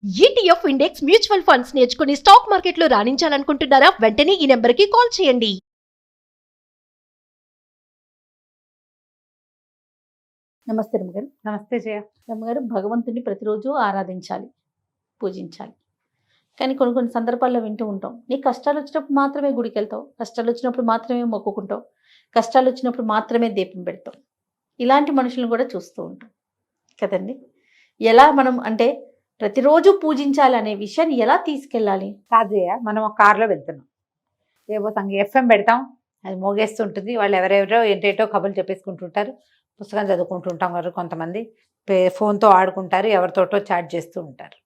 ETF index mutual funds నేర్చుకుని stock మార్కెట్లో రాణించాలనుకుంటున్నారా? వెంటనే ఈ నెంబర్కి కాల్ చేయండి. నమస్తే రమ్మగారు. నమస్తే జయ. రమ్మగారు, భగవంతుని ప్రతిరోజు ఆరాధించాలి, పూజించాలి. కానీ కొన్ని కొన్ని సందర్భాల్లో వింటూ ఉంటాం, నీ కష్టాలు వచ్చినప్పుడు మాత్రమే గుడికి వెళ్తావు, కష్టాలు వచ్చినప్పుడు మాత్రమే మొక్కుకుంటావు, కష్టాలు వచ్చినప్పుడు మాత్రమే దీపం పెడతావు. ఇలాంటి మనుషులను కూడా చూస్తూ ఉంటాం కదండి. ఎలా మనం అంటే ప్రతిరోజు పూజించాలి అనే విషయాన్ని ఎలా తీసుకెళ్ళాలి? కాదు జయ, మనం ఒక కారులో వెళ్తున్నాం, ఏవో ఎఫ్ఎం పెడతాం, అది మోగేస్తుంటుంది. వాళ్ళు ఎవరెవరో ఏంటేటో కబుర్లు చెప్పేసుకుంటుంటారు, పుస్తకం చదువుకుంటుంటాం. వారు కొంతమంది ఫోన్తో ఆడుకుంటారు, ఎవరితోటో చాట్ చేస్తూ ఉంటారు.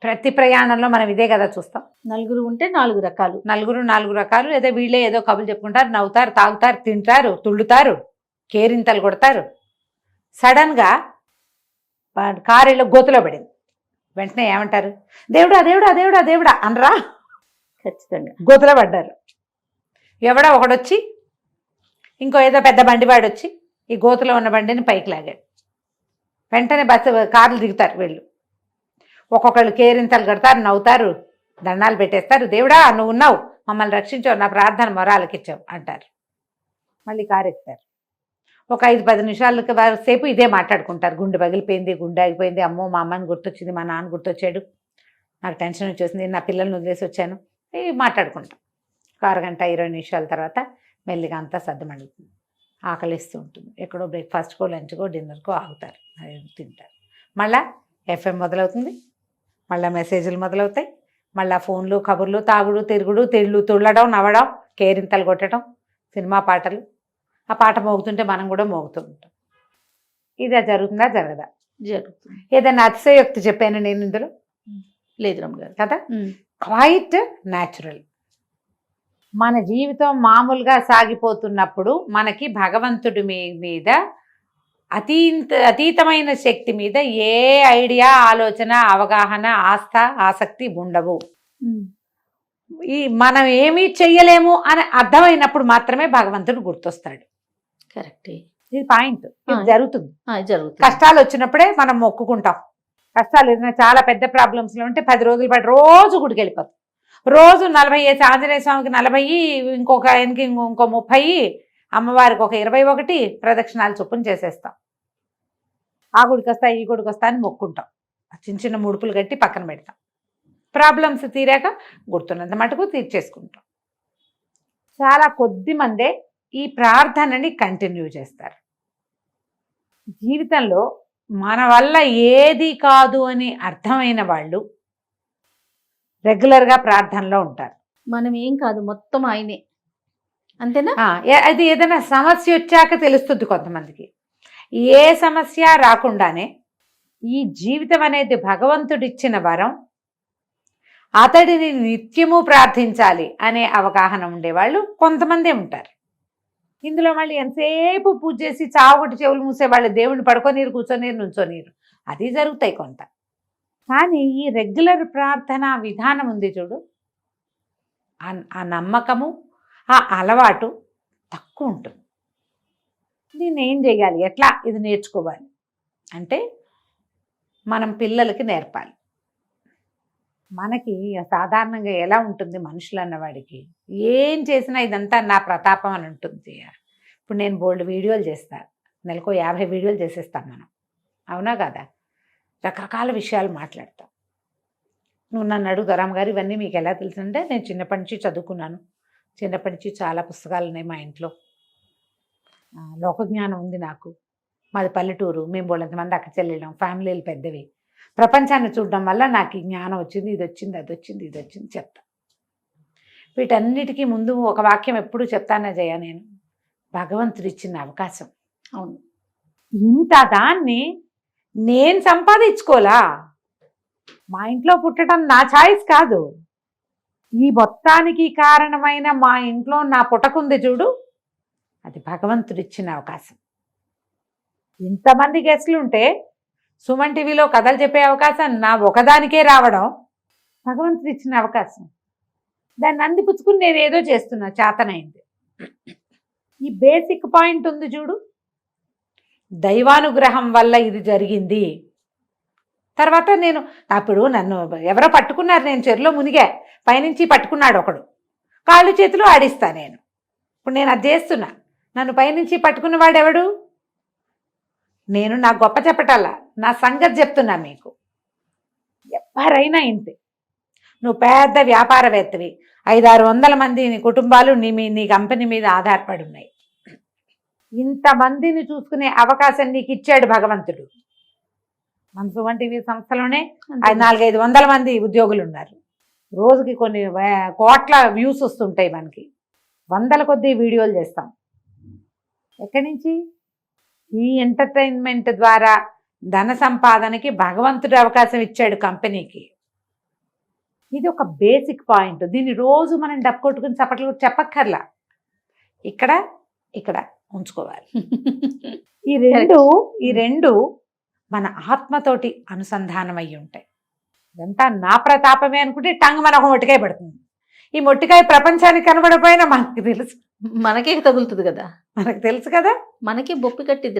ప్రతి ప్రయాణంలో మనం ఇదే కదా చూస్తాం. నలుగురు ఉంటే నాలుగు రకాలు, నాలుగు రకాలు. లేదా వీళ్ళే ఏదో కబుర్లు చెప్పుకుంటారు, నవ్వుతారు, తాగుతారు, తింటారు, తుళ్ళుతారు, కేరింతలు కొడతారు. సడన్గా కారులో గోతులో పడింది, వెంటనే ఏమంటారు? దేవుడా దేవుడా దేవుడా దేవుడా అనరా? ఖచ్చితంగా గోతులో పడ్డారు. ఎవడో ఒకడొచ్చి, ఇంకో ఏదో పెద్ద బండివాడు వచ్చి ఈ గోతులో ఉన్న బండిని పైకి లాగాడు. వెంటనే కార్లు దిగుతారు వీళ్ళు. ఒక్కొక్కళ్ళు కేరింతలు కడతారు, నవ్వుతారు, దండాలు పెట్టేస్తారు. దేవుడా నువ్వు ఉన్నావు, మమ్మల్ని రక్షించావు, నా ప్రార్థన మొరాలకిచ్చావు అంటారు. మళ్ళీ కారు ఎక్కుతారు. ఒక 5-10 నిమిషాలకి సేపు ఇదే మాట్లాడుకుంటారు. గుండె పగిలిపోయింది, గుండె ఆగిపోయింది, అమ్మో మా అమ్మని గుర్తొచ్చింది, మా నాన్న గుర్తొచ్చాడు, నాకు టెన్షన్ వచ్చేసింది, నా పిల్లల్ని వదిలేసి వచ్చాను, ఇవి మాట్లాడుకుంటాం. ఒక అరగంట 20 నిమిషాల తర్వాత మెల్లిగా అంతా సర్దుమణుగుతుంది, ఆకలిస్తూ ఉంటుంది. ఎక్కడో బ్రేక్ఫాస్ట్కో, లంచ్కో, డిన్నర్కో ఆగుతారు, అది తింటారు. మళ్ళీ ఎఫ్ఎం మొదలవుతుంది, మళ్ళీ మెసేజ్లు మొదలవుతాయి, మళ్ళీ ఫోన్లు, కబుర్లు, తాగుడు, తిరుగుడు, తుళ్ళడం, నవ్వడం, కేరింతలు కొట్టడం, సినిమా పాటలు. ఆ పాట మోగుతుంటే మనం కూడా మోగుతూ ఉంటాం. ఇది జరుగుతుందా జరగదా? జరుగుతుంది. ఏదైనా అతిశయోక్తి చెప్పాను నేను ఇందులో? లేదు రమ్మగారు కదా, క్వైట్ న్యాచురల్. మన జీవితం మామూలుగా సాగిపోతున్నప్పుడు మనకి భగవంతుడి మీద అతీతమైన శక్తి మీద ఏ ఐడియా, ఆలోచన, అవగాహన, ఆసక్తి ఉండవు. మనం ఏమీ చెయ్యలేము అని అర్థమైనప్పుడు మాత్రమే భగవంతుడు గుర్తొస్తాడు. కరెక్ట్. ఇది పాయింట్. ఇది జరుగుతుంది. కష్టాలు వచ్చినప్పుడే మనం మొక్కుకుంటాం. కష్టాలు ఏదైనా చాలా పెద్ద ప్రాబ్లమ్స్లో ఉంటే 10 రోజులు పాటు రోజు గుడికి వెళ్ళిపోతాం. రోజు 40 వేసి ఆంజనేయ స్వామికి 40, ఇంకొక ఆయనకి ఇంకో 30, అమ్మవారికి ఒక 21 ప్రదక్షిణాలు చొప్పున చేసేస్తాం. ఆ గుడికి వస్తా, ఈ గుడికి వస్తా అని మొక్కుంటాం. చిన్న చిన్న ముడుపులు కట్టి పక్కన పెడతాం. ప్రాబ్లమ్స్ తీరాక గుర్తున్నంత మటుకు తీర్చేసుకుంటాం. చాలా కొద్ది మందే ఈ ప్రార్థనని కంటిన్యూ చేస్తారు. జీవితంలో మన వల్ల ఏది కాదు అని అర్థమైన వాళ్ళు రెగ్యులర్గా ప్రార్థనలో ఉంటారు. మనం ఏం కాదు, మొత్తం ఆయనే, అంతేనా? అది ఏదైనా సమస్య వచ్చాక తెలుస్తుంది కొంతమందికి. ఏ సమస్య రాకుండానే ఈ జీవితం అనేది భగవంతుడిచ్చిన వరం, అతడిని నిత్యము ప్రార్థించాలి అనే అవగాహన ఉండేవాళ్ళు కొంతమందే ఉంటారు. ఇందులో మళ్ళీ ఎంతసేపు పూజ చేసి చావుగొట్టి చెవులు మూసేవాళ్ళు దేవుడిని పడుకోనీరు, కూర్చోనీరు, నుంచోనీరు, అది జరుగుతాయి కొంత. కానీ ఈ రెగ్యులర్ ప్రార్థన విధానం ఉంది చూడు, ఆ నమ్మకము, ఆ అలవాటు తక్కువ ఉంటుంది. దీన్ని ఏం చేయాలి, ఎట్లా ఇది నేర్చుకోవాలి అంటే మనం పిల్లలకి నేర్పాలి. మనకి సాధారణంగా ఎలా ఉంటుంది, మనుషులు అన్నవాడికి ఏం చేసినా ఇదంతా నా ప్రతాపం అని ఉంటుంది. ఇప్పుడు నేను బోల్డ్ వీడియోలు చేస్తాను, నెలకు 50 వీడియోలు చేసేస్తాం మనం, అవునా కదా? రకరకాల విషయాలు మాట్లాడతాం. నువ్వు నన్ను అడుగు, రామ్ గారు ఇవన్నీ మీకు ఎలా తెలుసంటే, నేను చిన్నప్పటి నుంచి చదువుకున్నాను, చిన్నప్పటి నుంచి చాలా పుస్తకాలు ఉన్నాయి మా ఇంట్లో, లోకజ్ఞానం ఉంది నాకు, మాది పల్లెటూరు, మేము బోళ్ళంతమంది అక్క చెల్లెళ్ళం, ఫ్యామిలీలు పెద్దవి, ప్రపంచాన్ని చూడడం వల్ల నాకు ఈ జ్ఞానం వచ్చింది, ఇది వచ్చింది, అది వచ్చింది, ఇది వచ్చింది చెప్తా. వీటన్నిటికీ ముందు ఒక వాక్యం ఎప్పుడూ చెప్తానే జయ, నేను భగవంతుడు ఇచ్చిన అవకాశం. అవును, ఇంత దాన్ని నేను సంపాదించుకోలా, మా ఇంట్లో పుట్టడం నా ఛాయిస్ కాదు, ఈ మొత్తానికి కారణమైన మా ఇంట్లో నా పుట్టకుంది చూడు, అది భగవంతుడు ఇచ్చిన అవకాశం. ఇంతమంది గెస్టులు ఉంటే సుమన్ టీవీలో కథలు చెప్పే అవకాశం నా ఒకదానికే రావడం భగవంతుడు ఇచ్చిన అవకాశం. దాన్ని అందిపుచ్చుకుని నేను ఏదో చేస్తున్నా, చేతనైంది. ఈ బేసిక్ పాయింట్ ఉంది చూడు, దైవానుగ్రహం వల్ల ఇది జరిగింది, తర్వాత నేను అప్పుడు నన్ను ఎవరో పట్టుకున్నారు, నేను చెరులో మునిగా, పైనుంచి పట్టుకున్నాడు ఒకడు, కాళ్ళు చేతులు ఆడిస్తా నేను. ఇప్పుడు నేను అది చేస్తున్నా. నన్ను పైనుంచి పట్టుకున్నవాడు ఎవడు? నేను నా గొప్ప చెప్పటల్లా, నా సంగతి చెప్తున్నా మీకు. ఎవరైనా ఇంతే. నువ్వు పెద్ద వ్యాపారవేత్తవి, 500-600 మంది నీ కుటుంబాలు నీ కంపెనీ మీద ఆధారపడి ఉన్నాయి. ఇంతమందిని చూసుకునే అవకాశం నీకు ఇచ్చాడు భగవంతుడు. మన సుమన్ టీవీ సంస్థలోనే 400-500 మంది ఉద్యోగులు ఉన్నారు. రోజుకి కొన్ని కోట్ల వ్యూస్ వస్తుంటాయి మనకి, 100ల కొద్దీ వీడియోలు చేస్తాం. ఎక్కడి నుంచి? ఈ ఎంటర్టైన్మెంట్ ద్వారా ధన సంపాదనకి భగవంతుడు అవకాశం ఇచ్చాడు కంపెనీకి. ఇది ఒక బేసిక్ పాయింట్. దీన్ని రోజు మనం డబ్బు కొట్టుకుని చప్పట్లు చెప్పక్కర్లా, ఇక్కడ ఇక్కడ ఉంచుకోవాలి. ఈ రెండు మన ఆత్మతోటి అనుసంధానం అయ్యి ఉంటాయి. ఇదంతా నా ప్రతాపమే అనుకుంటే టంగ్ మనకు మొట్టికాయ పడుతుంది. ఈ మొట్టికాయ ప్రపంచానికి కనబడపోయినా మనకి తెలుసు, మనకే తగులుతుంది కదా, మనకు తెలుసు కదా, మనకే బొప్పి కట్టిద్ది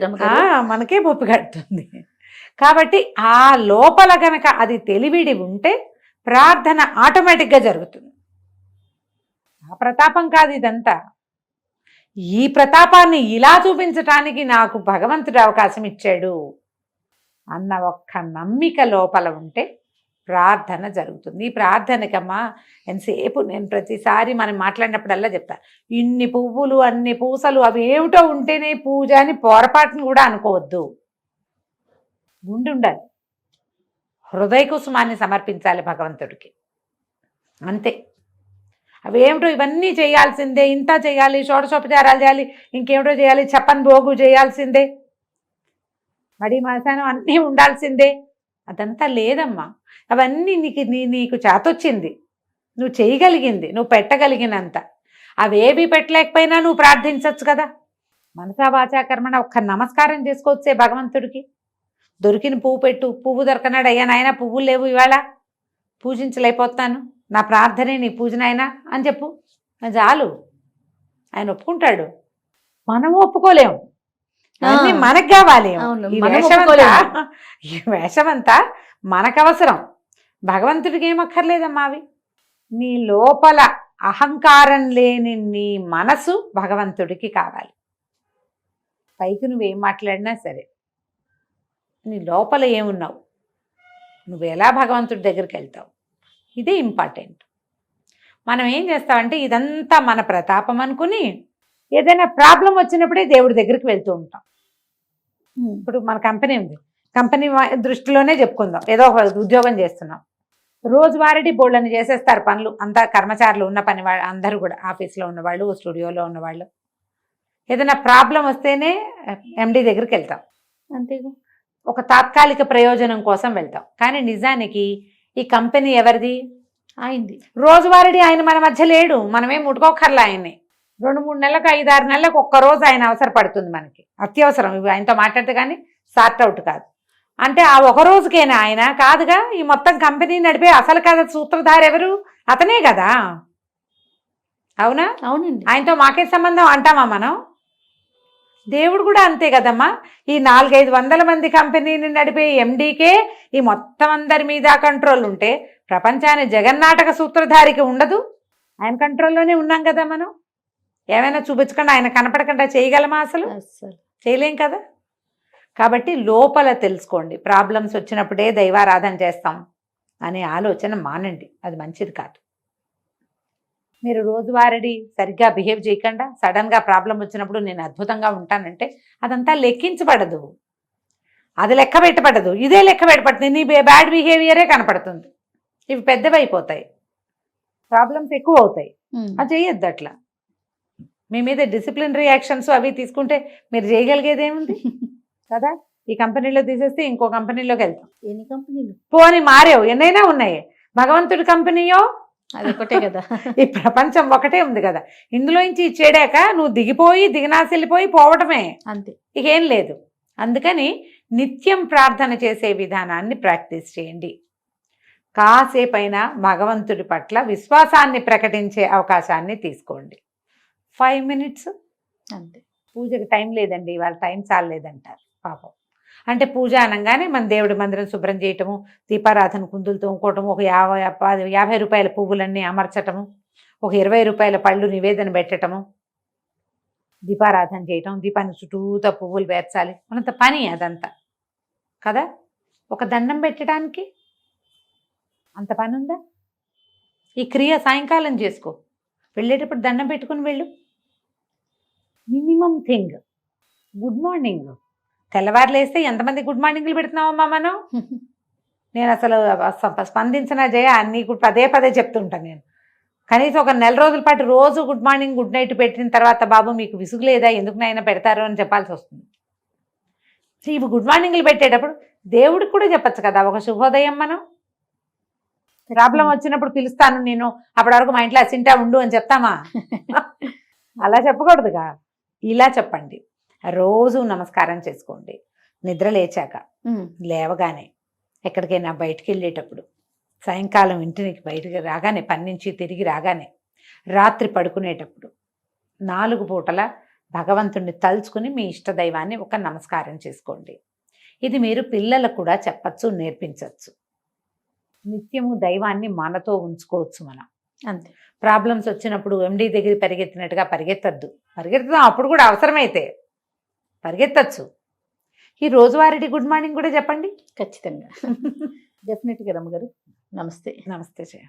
మనకే బొప్పి కట్టుతుంది. కాబట్టి ఆ లోపల గనక అది తెలివిడి ఉంటే ప్రార్థన ఆటోమేటిక్గా జరుగుతుంది. ఆ ప్రతాపం కాదు ఇదంతా. ఈ ప్రతాపాన్ని ఇలా చూపించటానికి నాకు భగవంతుడు అవకాశం ఇచ్చాడు అన్న ఒక్క నమ్మిక లోపల ఉంటే ప్రార్థన జరుగుతుంది. ఈ ప్రార్థనకమ్మా ఎంతసేపు నేను ప్రతిసారి మనం మాట్లాడినప్పుడల్లా చెప్తా, ఇన్ని పువ్వులు అన్ని పూసలు అవి ఏమిటో ఉంటేనే పూజ అని పొరపాటును కూడా అనుకోవద్దు. ఉండాలి, హృదయ కుసుమాన్ని సమర్పించాలి భగవంతుడికి, అంతే. అవేమిటో ఇవన్నీ చేయాల్సిందే, ఇంత చేయాలి, షోడశోపచారాలు చేయాలి, ఇంకేమిటో చేయాలి, చెప్పని భోగు చేయాల్సిందే, మడి మసానం అన్నీ ఉండాల్సిందే, అదంతా లేదమ్మా. అవన్నీ నీకు చేతొచ్చింది, నువ్వు చేయగలిగింది, నువ్వు పెట్టగలిగినంత. అవేవి పెట్టలేకపోయినా నువ్వు ప్రార్థించవచ్చు కదా. మనసా వాచా కర్మణ ఒక్క నమస్కారం చేసుకోవచ్చే భగవంతుడికి. దొరికిన పువ్వు పెట్టు, పువ్వు దొరకనాడు, అయ్యా నాయన పువ్వులు లేవు ఇవాళ, పూజించలేకపోతాను, నా ప్రార్థనే నీ పూజనైనా అని చెప్పు, చాలు. ఆయన ఒప్పుకుంటాడు. మనం ఒప్పుకోలేము, అన్నీ మనకు కావాలి. ఈ వేషమంతా మనకు అవసరం, భగవంతుడికి ఏమక్కర్లేదమ్మా. అవి నీ లోపల అహంకారం లేని నీ మనసు భగవంతుడికి కావాలి. పైకి నువ్వేం మాట్లాడినా సరే, నీ లోపల ఏమున్నావు, నువ్వు ఎలా భగవంతుడి దగ్గరికి వెళ్తావు, ఇదే ఇంపార్టెంట్. మనం ఏం చేస్తామంటే ఇదంతా మన ప్రతాపం అనుకుని ఏదైనా ప్రాబ్లం వచ్చినప్పుడే దేవుడి దగ్గరికి వెళ్తూ ఉంటాం. ఇప్పుడు మన కంపెనీ ఉంది, కంపెనీ దృష్టిలోనే చెప్పుకుందాం, ఏదో ఒక ఉద్యోగం చేస్తున్నాం, రోజువారీ బోళ్ళని చేసేస్తారు పనులు అంతా, కర్మచారులు ఉన్న పని అందరూ కూడా, ఆఫీస్లో ఉన్నవాళ్ళు, స్టూడియోలో ఉన్నవాళ్ళు. ఏదైనా ప్రాబ్లం వస్తేనే ఎండి దగ్గరికి వెళ్తాం, అంతేగా, ఒక తాత్కాలిక ప్రయోజనం కోసం వెళ్తాం. కానీ నిజానికి ఈ కంపెనీ ఎవరిది? అయింది. రోజువారీ ఆయన మన మధ్య లేడు, మనమేం ముట్టుకోకర్లా ఆయన్ని. 2-3 నెలలకు 5-6 నెలలకు ఒక్కరోజు ఆయన అవసరపడుతుంది మనకి, అత్యవసరం. ఇవి ఆయనతో మాట్లాడితే కానీ సార్ట్ అవుట్ కాదు. అంటే ఆ ఒక రోజుకేనా ఆయన? కాదుగా. ఈ మొత్తం కంపెనీ నడిపే అసలు కదా సూత్రధారి ఎవరు? అతనే కదా. అవునా? అవునండి. ఆయనతో మాకే సంబంధం అంటామా మనం? దేవుడు కూడా అంతే కదమ్మా. ఈ 400-500 మంది కంపెనీని నడిపే ఎండీకే ఈ మొత్తం అందరి మీద కంట్రోల్ ఉంటే ప్రపంచాన్ని జగన్నాటక సూత్రధారికి ఉండదు? ఆయన కంట్రోల్లోనే ఉన్నాం కదా మనం. ఏమైనా చూపించకుండా ఆయన కనపడకుండా చేయగలమా? అసలు చేయలేం కదా. కాబట్టి లోపల తెలుసుకోండి. ప్రాబ్లమ్స్ వచ్చినప్పుడే దైవారాధన చేస్తాం అనే ఆలోచన మానండి, అది మంచిది కాదు. మీరు రోజువారీ సరిగ్గా బిహేవ్ చేయకుండా సడన్గా ప్రాబ్లం వచ్చినప్పుడు నేను అద్భుతంగా ఉంటానంటే అదంతా లెక్కించబడదు, అది లెక్క పెట్టబడదు. ఇదే లెక్క పెట్టబడుతుంది, నీ బ్యాడ్ బిహేవియరే కనపడుతుంది. ఇవి పెద్దవైపోతాయి, ప్రాబ్లమ్స్ ఎక్కువ అవుతాయి. అది చేయొద్దు అట్లా. మీ మీద డిసిప్లినరీ యాక్షన్స్ అవి తీసుకుంటే మీరు చేయగలిగేదేముంది కదా. ఈ కంపెనీలో తీసేస్తే ఇంకో కంపెనీలోకి వెళ్తాం. ఎన్ని కంపెనీలు పోని మారేవు, ఎన్నైనా ఉన్నాయి. భగవంతుడి కంపెనీయో అది ఒకటే కదా. ఈ ప్రపంచం ఒకటే ఉంది కదా. ఇందులోంచి చేడాక నువ్వు దిగినాసిల్లిపోయి పోవటమే, అంతే, ఇకేం లేదు. అందుకని నిత్యం ప్రార్థన చేసే విధానాన్ని ప్రాక్టీస్ చేయండి. కాసేపైనా భగవంతుడి పట్ల విశ్వాసాన్ని ప్రకటించే అవకాశాన్ని తీసుకోండి. 5 minutes అంతే. పూజకి టైం లేదండి, వాళ్ళ టైం చాలేదంటారు పాపం. అంటే పూజ అనగానే మన దేవుడి మందిరం శుభ్రం చేయటము, దీపారాధన కుందులు తోముకోవటము, ఒక 50 రూపాయల పువ్వులన్నీ అమర్చటము, ఒక 20 రూపాయల పళ్ళు నివేదన పెట్టటము, దీపారాధన చేయటం, దీపాన్ని చుట్టూతా పువ్వులు పేర్చాలి, మనంత పని అదంతా కదా. ఒక దండం పెట్టడానికి అంత పని ఉందా? ఈ క్రియ సాయంకాలం చేసుకో, వెళ్ళేటప్పుడు దండం పెట్టుకుని వెళ్ళు. Minimum thing good morning. తెల్లవారు లేస్తే ఎంతమంది గుడ్ మార్నింగ్లు పెడుతున్నావమ్మా మనం? నేను అసలు స్పందించిన జయ నీకు పదే పదే చెప్తుంటాను నేను. కనీసం ఒక నెల రోజుల పాటు రోజు గుడ్ మార్నింగ్ గుడ్ నైట్ పెట్టిన తర్వాత బాబు మీకు విసుగు లేదా, ఎందుకు నైనా పెడతారు అని చెప్పాల్సి వస్తుంది. ఇవి గుడ్ మార్నింగ్లు పెట్టేటప్పుడు దేవుడికి కూడా చెప్పచ్చు కదా ఒక శుభోదయం. మనం ప్రాబ్లం వచ్చినప్పుడు పిలుస్తాను నేను, అప్పటి వరకు మా ఇంట్లో అసింటా ఉండు అని చెప్తామా? అలా చెప్పకూడదుగా, ఇలా చెప్పండి. రోజు నమస్కారం చేసుకోండి. నిద్ర లేచాక, లేవగానే, ఎక్కడికైనా బయటికి వెళ్ళేటప్పుడు, సాయంకాలం ఇంటికి బయటికి రాగానే, పని నుంచి తిరిగి రాగానే, రాత్రి పడుకునేటప్పుడు 4 పూటల భగవంతుడిని తలుచుకుని మీ ఇష్టదైవాన్ని ఒక నమస్కారం చేసుకోండి. ఇది మీరు పిల్లలకు కూడా చెప్పచ్చు, నేర్పించవచ్చు. నిత్యము దైవాన్ని మనతో ఉంచుకోవచ్చు మనం. అంతే. ప్రాబ్లమ్స్ వచ్చినప్పుడు ఎండి దగ్గర పరిగెత్తినట్టుగా పరిగెత్తద్దు. పరిగెత్తుదాం అప్పుడు కూడా, అవసరమైతే పరిగెత్తచ్చు. ఈ రోజువారీ గుడ్ మార్నింగ్ కూడా చెప్పండి. ఖచ్చితంగా. డెఫినెట్గా రమ్మగారు. నమస్తే. నమస్తే జయ.